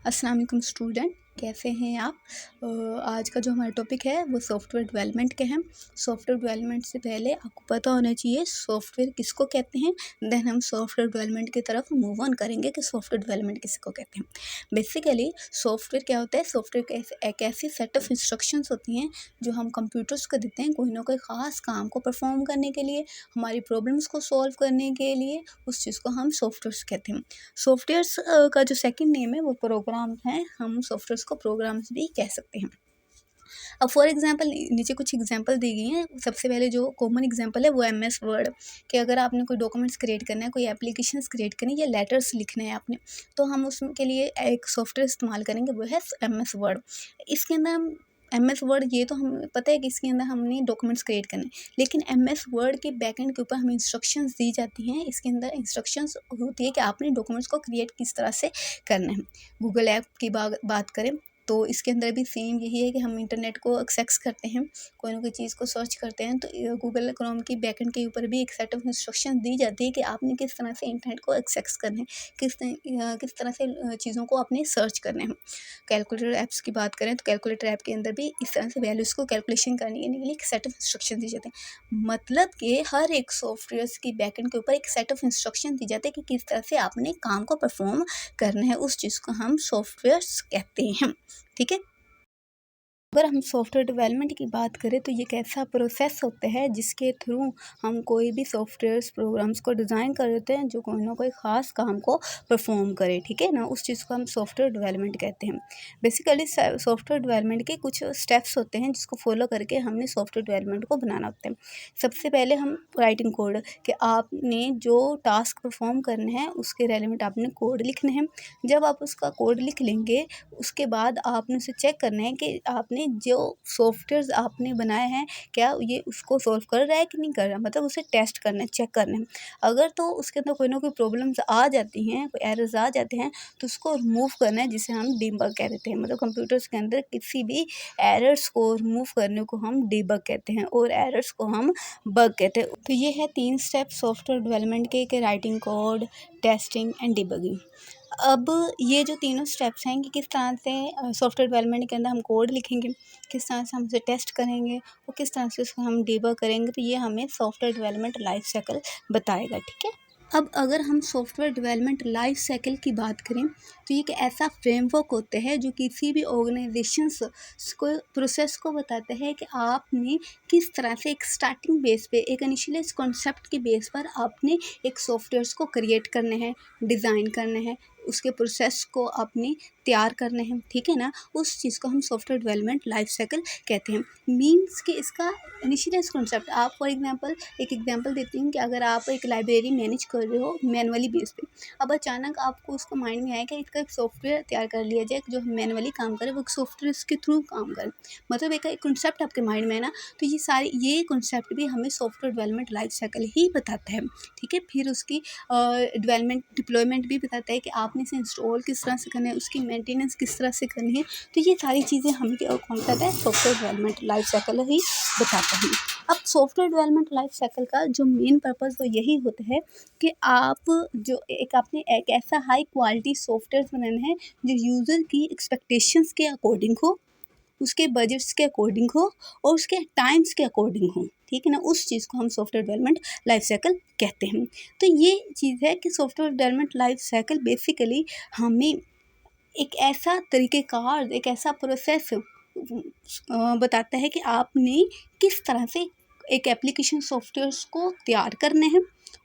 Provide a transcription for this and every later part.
अस्सलाम वालेकुम स्टूडेंट, कैसे हैं आप। आज का जो हमारा टॉपिक है वो सॉफ्टवेयर डेवलपमेंट के हैं। सॉफ्टवेयर डेवलपमेंट से पहले आपको पता होना चाहिए सॉफ्टवेयर किसको कहते हैं। देन हम सॉफ्टवेयर डेवलपमेंट की तरफ मूव ऑन करेंगे कि सॉफ्टवेयर डेवलपमेंट किसको कहते हैं। बेसिकली सॉफ्टवेयर क्या होता है, सॉफ्टवेयर एक ऐसी सेट ऑफ इंस्ट्रक्शंस होती हैं जो हम कंप्यूटर्स को देते हैं कोई ना कोई ख़ास काम को परफॉर्म करने के लिए, हमारी प्रॉब्लम्स को सॉल्व करने के लिए। उस चीज़ को हम सॉफ्टवेयर्स कहते हैं। सॉफ्टवेयर्स का जो सेकंड नेम है वो प्रोग्राम है। हम सॉफ्टवेयर्स को प्रोग्राम्स भी कह सकते हैं। अब फॉर एग्जांपल नीचे कुछ एग्जांपल दी गई हैं। सबसे पहले जो कॉमन एग्जांपल है वो एमएस वर्ड, कि अगर आपने कोई डॉक्यूमेंट्स क्रिएट करना है, कोई एप्लीकेशंस क्रिएट करनी है या लेटर्स लिखने हैं आपने, तो हम उसके लिए एक सॉफ्टवेयर इस्तेमाल करेंगे, वो है एमएस वर्ड। इसके अंदर हम एमएस वर्ड, ये तो हमें पता है कि इसके अंदर हमने डॉक्यूमेंट्स क्रिएट करने हैं, लेकिन एमएस वर्ड के बैकएंड के ऊपर हमें इंस्ट्रक्शंस दी जाती हैं। इसके अंदर इंस्ट्रक्शंस होती है कि आपने डॉक्यूमेंट्स को क्रिएट किस तरह से करना है। गूगल ऐप की बात करें तो इसके अंदर भी सेम यही है कि हम इंटरनेट को एक्सेस करते हैं, कोई ना कोई चीज़ को सर्च करते हैं, तो गूगल क्रोम की बैकएंड के ऊपर भी एक सेट ऑफ इंस्ट्रक्शन दी जाती है कि आपने किस तरह से इंटरनेट को एक्सेस करना है, किस तरह से चीज़ों को आपने सर्च करना है। कैलकुलेटर ऐप्स की बात करें तो कैलकुलेटर ऐप के अंदर भी इस तरह से वैल्यूज़ को कैलकुलेशन करने के लिए एक सेट ऑफ इंस्ट्रक्शन दी जाते हैं। मतलब कि हर एक सॉफ्टवेयर की बैकएंड के ऊपर एक सेट ऑफ इंस्ट्रक्शन दी जाती है कि किस तरह से आपने काम को परफॉर्म करना है। उस चीज़ को हम सॉफ्टवेयर्स कहते हैं। ठीक है। अगर हम सॉफ्टवेयर डेवलपमेंट की बात करें तो ये एक ऐसा प्रोसेस होता है जिसके थ्रू हम कोई भी सॉफ्टवेयर प्रोग्राम्स को डिज़ाइन कर देते हैं जो कोई ना कोई ख़ास काम को परफॉर्म करे। ठीक है ना, उस चीज़ को हम सॉफ्टवेयर डेवलपमेंट कहते हैं। बेसिकली सॉफ्टवेयर डेवलपमेंट के कुछ स्टेप्स होते हैं जिसको फॉलो करके हमने सॉफ्टवेयर डेवलपमेंट को बनाना होता है। सबसे पहले हम राइटिंग कोड, कि आपने जो टास्क परफॉर्म करना है उसके रेलिवेंट आपने कोड लिखना है। जब आप उसका कोड लिख लेंगे उसके बाद आपने उसे चेक करना है कि आपने जो सॉफ्टवेयर आपने बनाए हैं क्या ये उसको सॉल्व कर रहा है कि नहीं कर रहा, मतलब उसे टेस्ट करना है, चेक करना है। अगर तो उसके अंदर कोई ना कोई प्रॉब्लम्स आ जाती हैं, कोई एरर्स आ जाते हैं, तो उसको रिमूव करना है, जिसे हम डीबग कह देते हैं। मतलब कंप्यूटर्स के अंदर किसी भी एरर्स को रिमूव करने को हम डीबग कहते हैं और एरर्स को हम बग कहते हैं। तो ये है 3 स्टेप सॉफ्टवेयर डेवलपमेंट के writing code, testing and debugging. अब ये जो तीनों स्टेप्स हैं कि किस तरह से सॉफ्टवेयर डेवलपमेंट के अंदर हम कोड लिखेंगे, किस तरह से हम उसे टेस्ट करेंगे और किस तरह से उसको हम डिबग करेंगे, तो ये हमें सॉफ्टवेयर डेवलपमेंट लाइफ साइकिल बताएगा। ठीक है। अब अगर हम सॉफ्टवेयर डेवलपमेंट लाइफ साइकिल की बात करें तो ये एक ऐसा फ्रेमवर्क होता है जो किसी भी ऑर्गेनाइजेशंस को प्रोसेस को बताता है कि आपने किस तरह से एक स्टार्टिंग बेस पे, एक इनिशियलाइज कॉन्सेप्ट की बेस पर आपने एक सॉफ्टवेयर्स को क्रिएट करने हैं, डिज़ाइन करने हैं, उसके प्रोसेस को आपने तैयार करने हैं। ठीक है ना, उस चीज़ को हम सॉफ्टवेयर डेवलपमेंट लाइफ साइकिल कहते हैं। मीन्स कि इसका इनिशियलाइज कॉन्सेप्ट, आप फॉर एग्जांपल एक एग्जांपल देती हूँ कि अगर आप एक लाइब्रेरी मैनेज कर रहे हो मैनुअली बेस पे, अब अचानक आपको उसको माइंड में आया कि इसका एक सॉफ्टवेयर तैयार कर लिया जाए जो मैनुअली काम करे, वो सॉफ्टवेयर के थ्रू काम करे, मतलब एक कॉन्सेप्ट आपके माइंड में है ना, तो ये कॉन्सेप्ट भी हमें सॉफ्टवेयर डेवलपमेंट लाइफ साइकिल ही बताता है। ठीक है। फिर उसकी डेवलपमेंट डिप्लॉयमेंट भी बताता है कि आपने इसे इंस्टॉल किस तरह से करना है, उसकी मेंटेनेंस किस तरह से करनी है। तो ये सारी चीज़ें हमें कौन बताता है, सॉफ्टवेयर डेवलपमेंट लाइफ साइकिल ही बताता है। अब सॉफ्टवेयर डेवलपमेंट लाइफ साइकिल का जो मेन पर्पस वो यही होता है कि आप जो आपने एक ऐसा हाई क्वालिटी सॉफ्टवेयर बनाना है जो यूज़र की एक्सपेक्टेशंस के अकॉर्डिंग हो, उसके बजट्स के अकॉर्डिंग हो और उसके टाइम्स के अकॉर्डिंग हो। ठीक है ना, उस चीज़ को हम सॉफ्टवेयर डेवलपमेंट लाइफ साइकिल कहते हैं। तो ये चीज़ है कि software development life cycle basically हमें एक ऐसा तरीक़ेकार, एक ऐसा प्रोसेस बताता है कि आपने किस तरह से एक एप्लीकेशन सॉफ्टवेयर्स को तैयार करने हैं,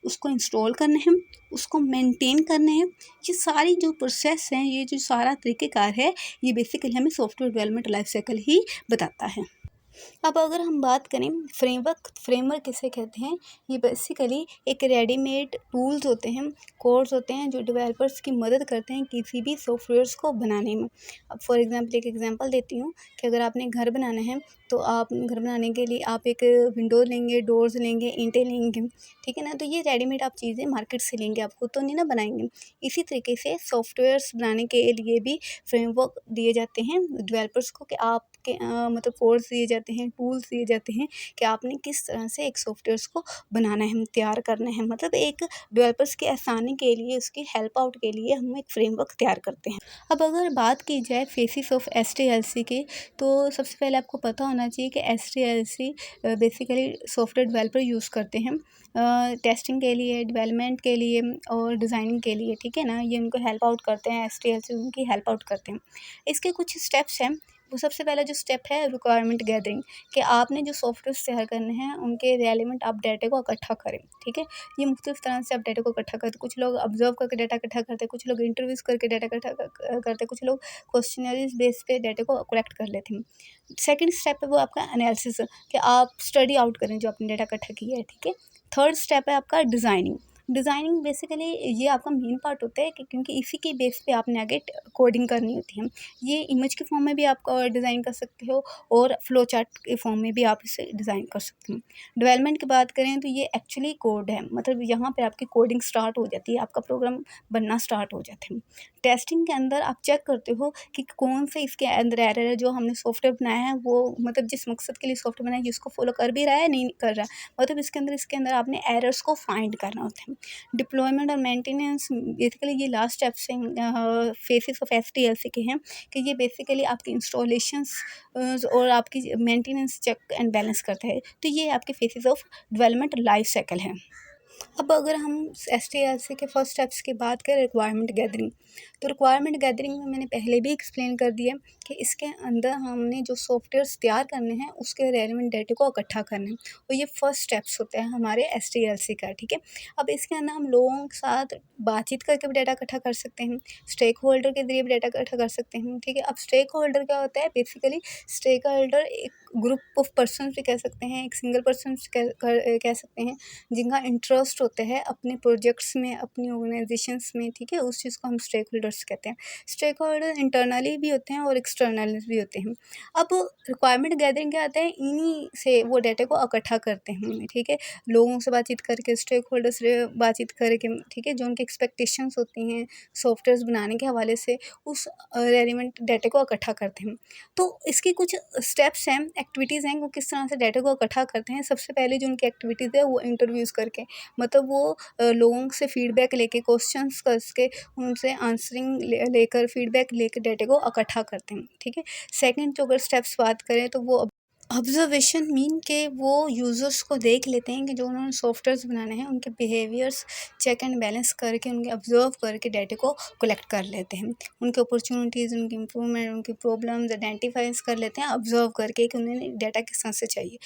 उसको इंस्टॉल करने हैं, उसको मेंटेन करने हैं। ये सारी जो प्रोसेस हैं, ये जो सारा तरीक़ेकार है, ये बेसिकली हमें सॉफ्टवेयर डेवलपमेंट लाइफ साइकिल ही बताता है। अब अगर हम बात करें फ्रेमवर्क किसे कहते हैं, ये बेसिकली एक रेडीमेड टूल्स होते हैं, कोड्स होते हैं जो डेवलपर्स की मदद करते हैं किसी भी सॉफ्टवेयर्स को बनाने में। अब फॉर एग्जांपल एक एग्जांपल देती हूँ कि अगर आपने घर बनाना है तो आप घर बनाने के लिए आप एक विंडोज़ लेंगे, डोर्स लेंगे, ईंटें लेंगे। ठीक है ना, तो ये रेडीमेड आप चीज़ें मार्केट से लेंगे, आप खुद तो नहीं ना बनाएंगे। इसी तरीके से सॉफ्टवेयर्स बनाने के लिए भी फ्रेमवर्क दिए जाते हैं डेवलपर्स को कि आप के मतलब कोर्स दिए जाते हैं, टूल्स दिए जाते हैं कि आपने किस तरह से एक सॉफ्टवेयर्स को बनाना है, तैयार करना है। मतलब एक डेवलपर्स की आसानी के लिए, उसकी हेल्प आउट के लिए हम एक फ्रेमवर्क तैयार करते हैं। अब अगर बात की जाए फेसिस ऑफ एसटीएलसी की, तो सबसे पहले आपको पता होना चाहिए कि एसटीएलसी बेसिकली सॉफ्टवेयर डेवलपर यूज़ करते हैं टेस्टिंग के लिए, डेवलपमेंट के लिए और डिज़ाइनिंग के लिए, ठीक है ना? ये उनको हेल्प आउट करते हैं, एसटीएलसी उनकी हेल्प आउट करते हैं। इसके कुछ स्टेप्स हैं। वो सबसे पहला जो स्टेप है रिक्वायरमेंट गैदरिंग, कि आपने जो सॉफ्टवेयर तैयार करने हैं उनके रेलेवेंट आप डाटा को इकट्ठा करें, ठीक है? ये मुख्तलिफ तरह से आप डाटा को इकट्ठा करते, कुछ लोग ऑब्जर्व करके डाटा इकट्ठा करते हैं, कुछ लोग इंटरव्यूज़ करके डाटा इकट्ठा करते हैं, कुछ लोग क्वेश्चनरीज बेस पे डाटा को कलेक्ट कर लेते हैं। सेकंड स्टेप है वो आपका एनालिसिस, कि आप स्टडी आउट करें जो आपने डाटा इकट्ठा किया है, ठीक है? थर्ड स्टेप है आपका डिज़ाइनिंग। डिज़ाइनिंग बेसिकली ये आपका मेन पार्ट होता है कि क्योंकि इसी के बेस पे आपने आगे कोडिंग करनी होती है। ये इमेज के फॉर्म में भी आप डिज़ाइन कर सकते हो और फ्लो चार्ट के फॉर्म में भी आप इसे डिज़ाइन कर सकते हो। डेवलपमेंट की बात करें तो ये एक्चुअली कोड है, मतलब यहाँ पे आपकी कोडिंग स्टार्ट हो जाती है, आपका प्रोग्राम बनना स्टार्ट हो जाते हैं। टेस्टिंग के अंदर आप चेक करते हो कि कौन से इसके अंदर एरर है, जो हमने सॉफ्टवेयर बनाया है वो मतलब जिस मकसद के लिए सॉफ्टवेयर बनाया है उसको फॉलो कर भी रहा है, नहीं कर रहा है। मतलब इसके अंदर आपने एरर्स को फाइंड करना होता है। डिप्लॉयमेंट और मेंटेनेंस बेसिकली ये लास्ट स्टेप्स हैं फेसेस ऑफ एसटीएलसी के हैं, कि ये बेसिकली आपकी इंस्टॉलेशंस और आपकी मेंटेनेंस चेक एंड बैलेंस करता है। तो ये आपके faces of development life cycle है। अब अगर हम एसटीएलसी के फर्स्ट स्टेप्स की बात करें रिक्वायरमेंट गैदरिंग, तो रिक्वायरमेंट गैदरिंग में मैंने पहले भी एक्सप्लेन कर दिया कि इसके अंदर हमने जो सॉफ्टवेयर्स तैयार करने हैं उसके रेलेवेंट डाटा को इकट्ठा करना है, और ये फर्स्ट स्टेप्स होते हैं हमारे एसटीएलसी का, ठीक है? अब इसके अंदर हम लोगों के साथ बातचीत करके भी डाटा इकट्ठा कर सकते हैं, स्टेक होल्डर के जरिए भी डाटा इकट्ठा कर सकते हैं, ठीक है? अब स्टेक होल्डर क्या होता है? बेसिकली स्टेक होल्डर एक ग्रुप ऑफ पर्सन भी कह सकते हैं, एक सिंगल पर्सन कह सकते हैं, जिनका इंटरेस्ट होता है अपने प्रोजेक्ट्स में, अपनी ऑर्गेनाइजेशंस में, ठीक है? उस चीज़ को हम स्टेक होल्डर्स कहते हैं। स्टेक होल्डर इंटरनली भी होते हैं और एक्सटर्नली भी होते हैं। अब रिक्वायरमेंट गैदरिंग क्या आता है? इन्हीं से वो डाटा को इकट्ठा करते हैं, ठीक है? लोगों से बातचीत करके, स्टेक होल्डर से बातचीत करके, ठीक है? जो उनकी एक्सपेक्टेशंस होती हैं सॉफ्टवेयर्स बनाने के हवाले से, उस रेलेवेंट डाटा को इकट्ठा करते हैं। तो इसकी कुछ स्टेप्स हैं, एक्टिविटीज़ हैं, वो किस तरह से डाटा को इकट्ठा करते हैं। सबसे पहले जो उनकी एक्टिविटीज़ है वो इंटरव्यूज़ करके, मतलब वो लोगों से फीडबैक लेके, क्वेश्चंस करके, उनसे आंसरिंग लेकर, फीडबैक लेकर डाटा को इकट्ठा करते हैं, ठीक है? सेकंड जो अगर स्टेप्स बात करें तो वो ऑब्जर्वेशन मीन के वो यूज़र्स को देख लेते हैं कि जो उन्होंने सॉफ्टवेयर्स बनाने हैं उनके बिहेवियर्स चेक एंड बैलेंस करके, उनके ऑब्जर्व करके डाटा को कलेक्ट कर लेते हैं। उनके अपॉर्चुनिटीज़, उनकी इम्प्रूवमेंट, उनकी प्रॉब्लम्स आइडेंटिफाइज कर लेते हैं ऑब्जर्व करके कि उन्हें डाटा किस तरह से चाहिए।